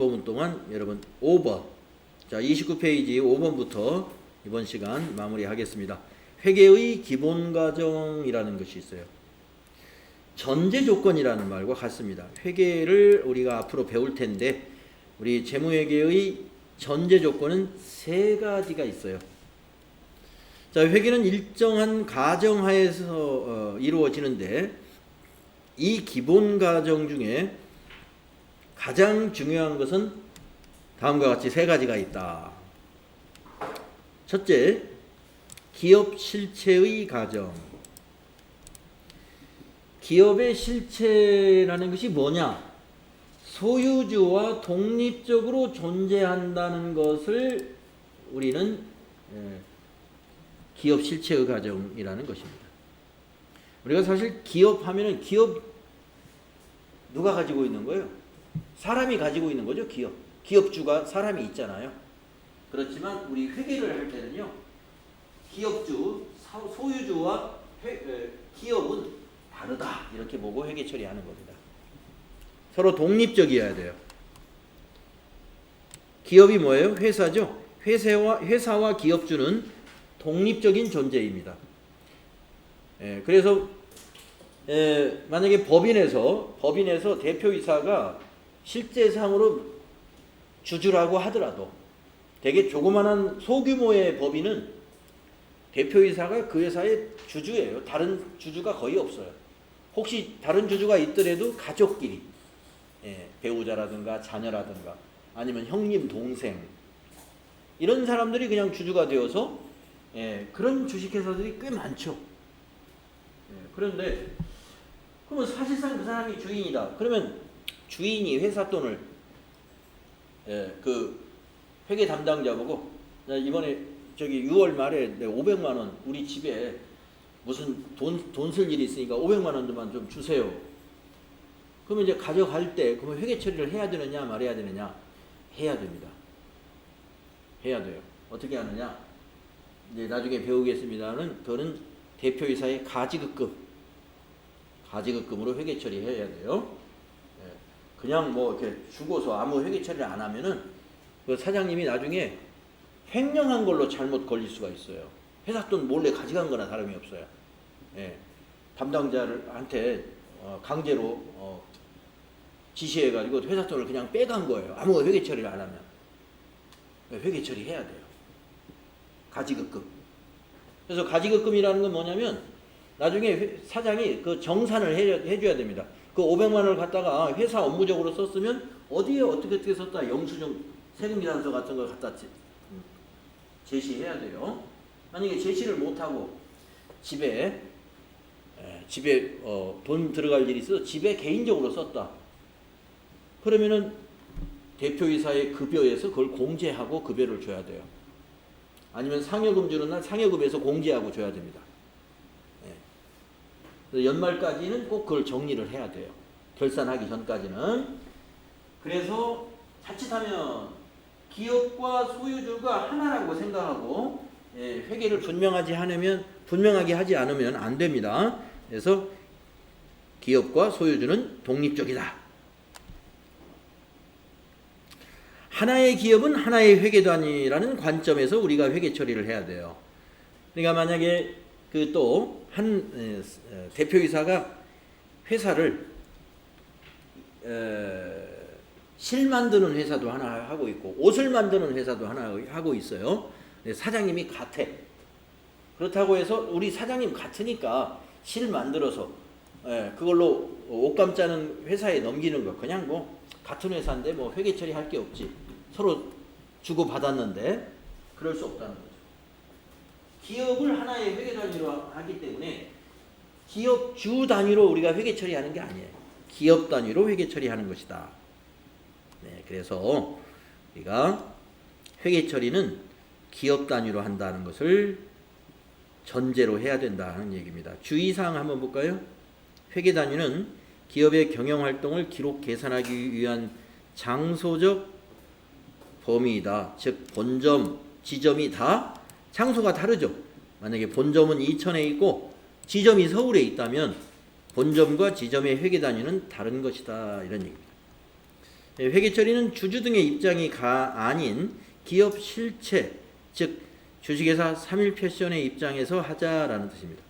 5분 동안 여러분 5번, 자 29페이지 5번부터 이번 시간 마무리하겠습니다. 회계의 기본 과정이라는 것이 있어요. 전제 조건이라는 말과 같습니다. 회계를 우리가 앞으로 배울 텐데 우리 재무회계의 전제 조건은 세 가지가 있어요. 자, 회계는 일정한 가정하에서 이루어지는데 이 기본 과정 중에 가장 중요한 것은 다음과 같이 세 가지가 있다. 첫째, 기업 실체의 가정. 기업의 실체라는 것이 뭐냐? 소유주와 독립적으로 존재한다는 것을 우리는 기업 실체의 가정이라는 것입니다. 우리가 사실 기업 하면은 기업 누가 가지고 있는 거예요? 사람이 가지고 있는 거죠. 기업주가 사람이 있잖아요. 그렇지만 우리 회계를 할 때는요, 기업주, 소유주와 기업은 다르다 이렇게 보고 회계 처리하는 겁니다. 서로 독립적이어야 돼요. 기업이 뭐예요? 회사죠. 회사와 기업주는 독립적인 존재입니다. 그래서 만약에 법인에서 대표이사가 실제상으로 주주라고 하더라도 되게 조그마한 소규모의 법인은 대표이사가 그 회사의 주주예요. 다른 주주가 거의 없어요. 혹시 다른 주주가 있더라도 가족끼리, 배우자라든가 자녀라든가 아니면 형님, 동생 이런 사람들이 그냥 주주가 되어서 그런 주식회사들이 꽤 많죠. 그런데 그러면 사실상 그 사람이 주인이다. 그러면 주인이 회사 돈을 그 회계 담당자 보고 이번에 저기 6월 말에 500만 원 우리 집에 무슨 돈 쓸 일이 있으니까 500만 원만 좀 주세요. 그러면 이제 가져갈 때 그러면 회계 처리를 해야 되느냐 말해야 되느냐? 해야 됩니다. 해야 돼요. 어떻게 하느냐? 이제 나중에 배우겠습니다는 그거는 대표이사의 가지급금으로 회계 처리해야 돼요. 그냥 뭐 이렇게 주고서 아무 회계 처리를 안 하면은 그 사장님이 나중에 횡령한 걸로 잘못 걸릴 수가 있어요. 회사 돈 몰래 가져간 거나 다름이 없어요. 담당자한테 강제로 지시해가지고 회사 돈을 그냥 빼간 거예요. 아무 회계 처리를 안 하면. 회계 처리해야 돼요. 가지급금. 그래서 가지급금이라는 건 뭐냐면 나중에 사장이 그 정산을 해줘야 됩니다. 그 500만 원을 갖다가 회사 업무적으로 썼으면 어디에 어떻게 썼다 영수증 세금계산서 같은 걸 갖다 제시해야 돼요. 만약에 제시를 못하고 집에 돈 들어갈 일이 있어서 집에 개인적으로 썼다. 그러면은 대표이사의 급여에서 그걸 공제하고 급여를 줘야 돼요. 아니면 상여금 주는 날 상여금에서 공제하고 줘야 됩니다. 연말까지는 꼭 그걸 정리를 해야 돼요. 결산하기 전까지는. 그래서 자칫하면 기업과 소유주가 하나라고 생각하고 회계를 분명하게 하지 않으면 안 됩니다. 그래서 기업과 소유주는 독립적이다. 하나의 기업은 하나의 회계단위라는 관점에서 우리가 회계 처리를 해야 돼요. 그러니까 만약에 그 또 한 대표이사가 회사를 실 만드는 회사도 하나 하고 있고 옷을 만드는 회사도 하나 하고 있어요. 사장님이 같아. 그렇다고 해서 우리 사장님 같으니까 실 만들어서 그걸로 옷감 짜는 회사에 넘기는 거 그냥 뭐 같은 회사인데 뭐 회계 처리할 게 없지. 서로 주고 받았는데 그럴 수 없다는 거죠. 기업을 하나의 회계 단위로 하기 때문에 기업주 단위로 우리가 회계 처리하는 게 아니에요. 기업 단위로 회계 처리하는 것이다. 그래서 우리가 회계 처리는 기업 단위로 한다는 것을 전제로 해야 된다는 얘기입니다. 주의사항 한번 볼까요? 회계 단위는 기업의 경영활동을 기록 계산하기 위한 장소적 범위이다. 즉 본점, 지점이 다 장소가 다르죠. 만약에 본점은 이천에 있고 지점이 서울에 있다면 본점과 지점의 회계 단위는 다른 것이다. 이런 얘기입니다. 회계 처리는 주주 등의 입장이 아닌 기업 실체, 즉 주식회사 3일패션의 입장에서 하자라는 뜻입니다.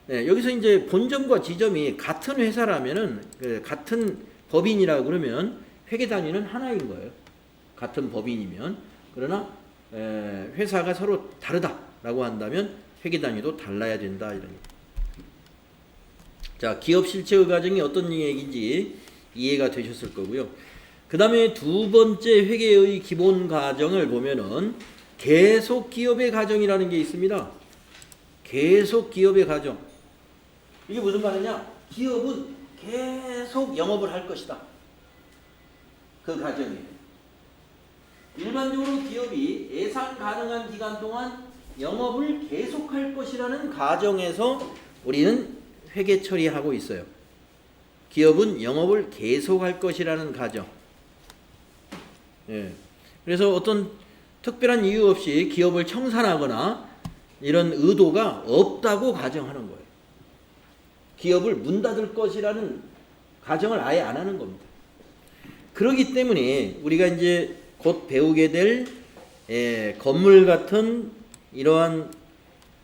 여기서 이제 본점과 지점이 같은 회사라면은 같은 법인이라 그러면 회계 단위는 하나인 거예요. 같은 법인이면. 그러나 회사가 서로 다르다라고 한다면 회계 단위도 달라야 된다 이런 얘기. 자, 기업 실체의 과정이 어떤 얘기인지 이해가 되셨을 거고요. 그 다음에 두 번째 회계의 기본 과정을 보면은 계속 기업의 과정이라는 게 있습니다. 계속 기업의 과정. 이게 무슨 말이냐? 기업은 계속 영업을 할 것이다. 그 과정이. 일반적으로 기업이 예상 가능한 기간 동안 영업을 계속할 것이라는 가정에서 우리는 회계 처리하고 있어요. 기업은 영업을 계속할 것이라는 가정. 그래서 어떤 특별한 이유 없이 기업을 청산하거나 이런 의도가 없다고 가정하는 거예요. 기업을 문 닫을 것이라는 가정을 아예 안 하는 겁니다. 그렇기 때문에 우리가 이제 곧 배우게 될 건물 같은 이러한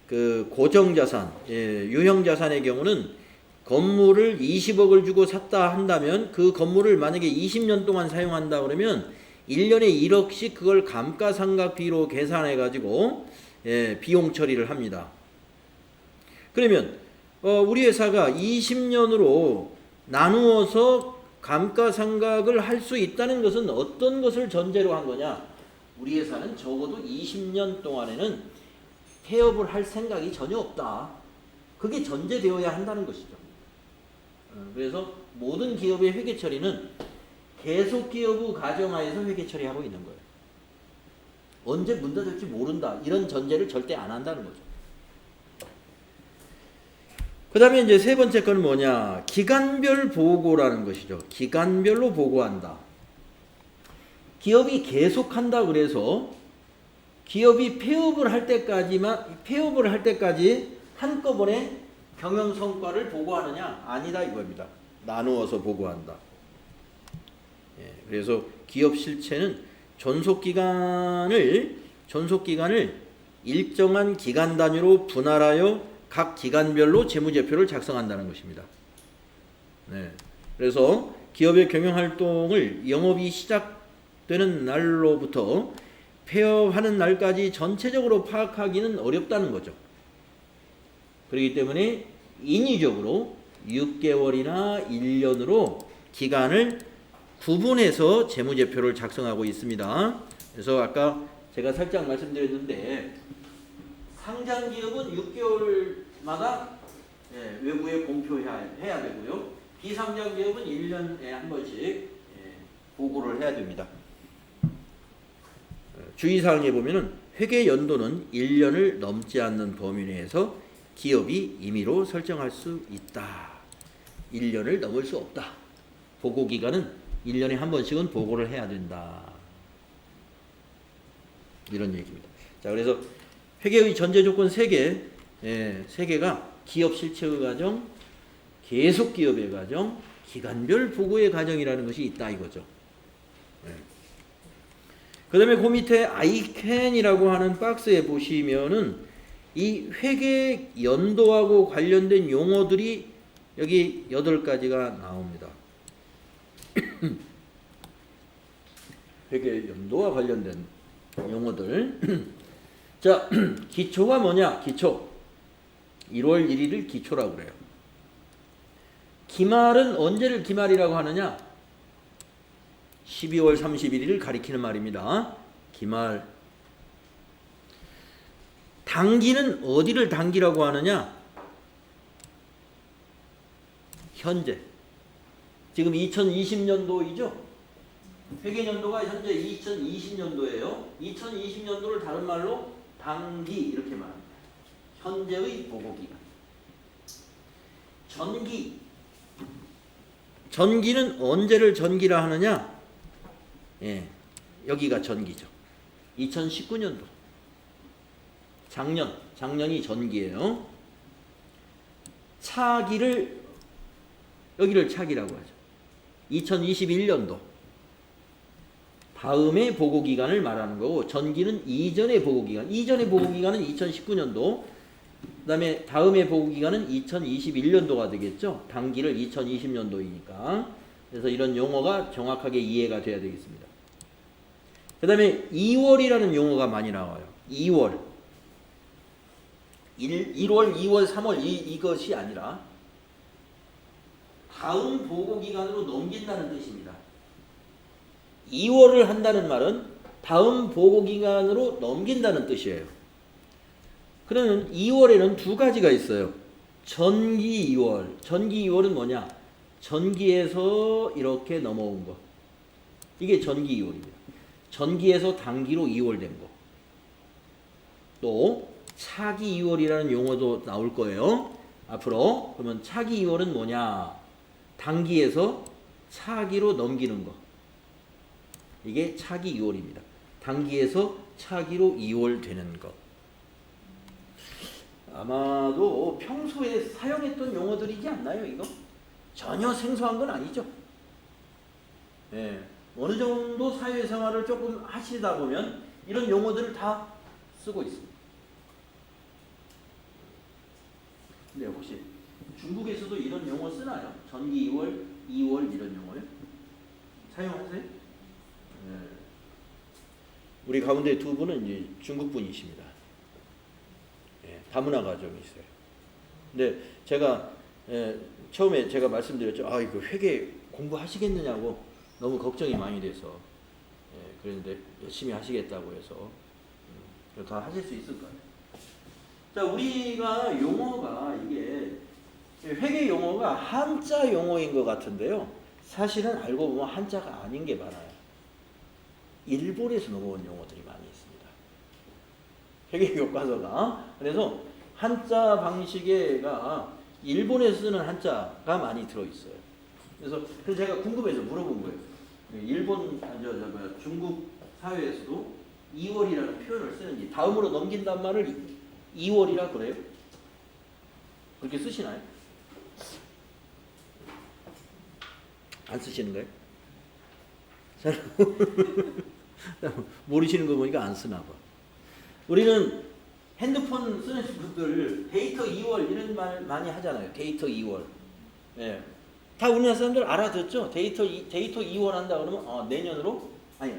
그 고정자산, 유형자산의 경우는 건물을 20억을 주고 샀다 한다면 그 건물을 만약에 20년 동안 사용한다 그러면 1년에 1억씩 그걸 감가상각비로 계산해 가지고 비용 처리를 합니다. 그러면 우리 회사가 20년으로 나누어서 감가상각을 할 수 있다는 것은 어떤 것을 전제로 한 거냐? 우리 회사는 적어도 20년 동안에는 폐업을 할 생각이 전혀 없다. 그게 전제되어야 한다는 것이죠. 그래서 모든 기업의 회계 처리는 계속 기업의 가정하에서 회계 처리하고 있는 거예요. 언제 문 닫을지 모른다. 이런 전제를 절대 안 한다는 거죠. 그 다음에 이제 세 번째 건 뭐냐? 기간별 보고라는 것이죠. 기간별로 보고한다. 기업이 계속한다 그래서 기업이 폐업을 할 때까지 한꺼번에 경영 성과를 보고하느냐? 아니다 이겁니다. 나누어서 보고한다. 그래서 기업 실체는 존속 기간을 일정한 기간 단위로 분할하여 각 기간별로 재무제표를 작성한다는 것입니다. 그래서 기업의 경영활동을 영업이 시작되는 날로부터 폐업하는 날까지 전체적으로 파악하기는 어렵다는 거죠. 그렇기 때문에 인위적으로 6개월이나 1년으로 기간을 구분해서 재무제표를 작성하고 있습니다. 그래서 아까 제가 살짝 말씀드렸는데 상장기업은 6개월마다 외부에 공표해야 되고요. 비상장기업은 1년에 한 번씩 보고를 해야 됩니다. 주의사항에 보면은 회계 연도는 1년을 넘지 않는 범위 내에서 기업이 임의로 설정할 수 있다. 1년을 넘을 수 없다. 보고기간은 1년에 한 번씩은 보고를 해야 된다. 이런 얘기입니다. 자, 그래서 회계의 전제 조건 3개, 3개가 기업 실체의 과정, 계속 기업의 과정, 기간별 보고의 과정이라는 것이 있다 이거죠. 그 다음에 그 밑에 ICAN이라고 하는 박스에 보시면은 이 회계 연도하고 관련된 용어들이 여기 8가지가 나옵니다. 회계 연도와 관련된 용어들. 자, 기초가 뭐냐? 기초. 1월 1일을 기초라고 그래요. 기말은 언제를 기말이라고 하느냐? 12월 31일을 가리키는 말입니다. 기말. 당기는 어디를 당기라고 하느냐? 현재. 지금 2020년도이죠? 회계연도가 현재 2020년도예요. 2020년도를 다른 말로 당기 이렇게 말합니다. 현재의 보고기간. 전기. 전기는 언제를 전기라 하느냐? 여기가 전기죠. 2019년도. 작년이 전기예요. 차기를 여기를 차기라고 하죠. 2021년도. 다음의 보고 기간을 말하는 거고 전기는 이전의 보고 기간. 이전의 보고 기간은 2019년도. 그다음에 다음의 보고 기간은 2021년도가 되겠죠. 단기를 2020년도이니까. 그래서 이런 용어가 정확하게 이해가 돼야 되겠습니다. 그다음에 2월이라는 용어가 많이 나와요. 2월. 1월, 2월, 3월 이것이 아니라 다음 보고 기간으로 넘긴다는 뜻입니다. 2월을 한다는 말은 다음 보고 기간으로 넘긴다는 뜻이에요. 그러면 2월에는 두 가지가 있어요. 전기 2월. 전기 2월은 뭐냐? 전기에서 이렇게 넘어온 거. 이게 전기 2월입니다. 전기에서 단기로 2월 된 거. 또 차기 2월이라는 용어도 나올 거예요. 앞으로. 그러면 차기 2월은 뭐냐? 단기에서 차기로 넘기는 거. 이게 차기 2월입니다. 단기에서 차기로 2월 되는 것. 아마도 평소에 사용했던 용어들이지 않나요, 이거? 전혀 생소한 건 아니죠. 예, 어느 정도 사회생활을 조금 하시다 보면 이런 용어들을 다 쓰고 있습니다. 근데 혹시 중국에서도 이런 용어 쓰나요? 전기 2월, 2월 이런 용어요? 사용하세요? 예. 우리 가운데 두 분은 이제 중국 분이십니다. 예, 다문화 가정이세요. 근데 제가 처음에 제가 말씀드렸죠. 아, 이거 회계 공부하시겠느냐고 너무 걱정이 많이 돼서 그랬는데 열심히 하시겠다고 해서 다 하실 수 있을 거예요. 자, 우리가 용어가 이게 회계 용어가 한자 용어인 것 같은데요. 사실은 알고 보면 한자가 아닌 게 많아요. 일본에서 넘어온 용어들이 많이 있습니다. 회계 교과서가. 그래서 한자 방식에가 일본에서 쓰는 한자가 많이 들어있어요. 그래서 제가 궁금해서 물어본 거예요. 일본, 중국 사회에서도 2월이라는 표현을 쓰는지, 다음으로 넘긴단 말을 2월이라 그래요? 그렇게 쓰시나요? 안 쓰시는 거예요? 모르시는 거 보니까 안 쓰나 봐. 우리는 핸드폰 쓰는 분들 데이터 2월 이런 말 많이 하잖아요. 데이터 2월. 예. 다 우리나라 사람들 알아듣죠? 데이터 2월 한다 그러면 내년으로 아니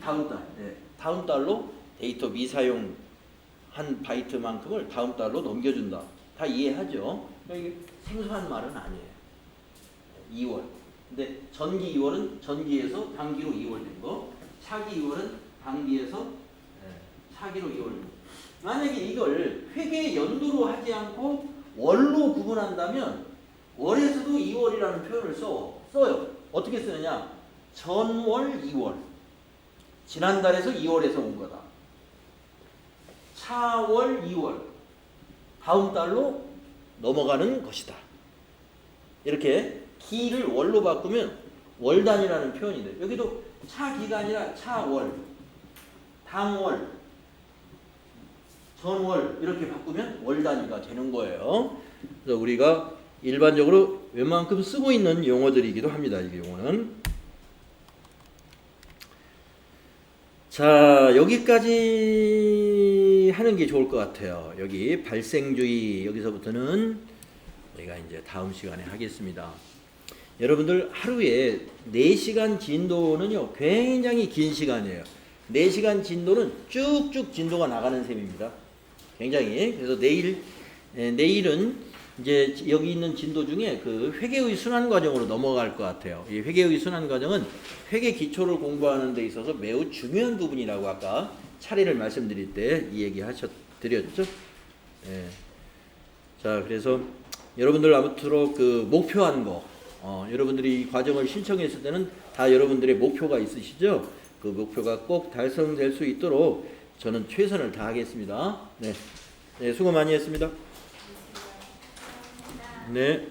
다음 달. 예. 다음 달로 데이터 미사용 한 바이트만큼을 다음 달로 넘겨준다. 다 이해하죠? 이게 생소한 말은 아니에요. 2월. 근데 전기 2월은 전기에서 단기로 2월 된 거. 차기 2월은 단기에서 차기로 2월 된 거. 만약에 이걸 회계 연도로 하지 않고 월로 구분한다면 월에서도 2월이라는 표현을 써요. 어떻게 쓰느냐? 전월 2월. 지난달에서 2월에서 온 거다. 차월 2월. 다음 달로 넘어가는 것이다. 이렇게 기를 월로 바꾸면 월단이라는 표현이 돼요. 여기도 차기가 아니라 차월, 당월, 전월 이렇게 바꾸면 월단위가 되는 거예요. 그래서 우리가 일반적으로 웬만큼 쓰고 있는 용어들이기도 합니다. 이 용어는. 자, 여기까지 하는 게 좋을 것 같아요. 여기 발생주의 여기서부터는 우리가 이제 다음 시간에 하겠습니다. 여러분들 하루에 4시간 진도는요 굉장히 긴 시간이에요. 4시간 진도는 쭉쭉 진도가 나가는 셈입니다. 굉장히. 그래서 내일은 이제 여기 있는 진도 중에 그 회계의 순환 과정으로 넘어갈 것 같아요. 이 회계의 순환 과정은 회계 기초를 공부하는 데 있어서 매우 중요한 부분이라고 아까 차례를 말씀드릴 때 이 얘기 드렸죠. 예. 자, 그래서 여러분들 아무쪼록 그 목표한 거, 여러분들이 이 과정을 신청했을 때는 다 여러분들의 목표가 있으시죠? 그 목표가 꼭 달성될 수 있도록 저는 최선을 다하겠습니다. 네, 수고 많이 했습니다. 네.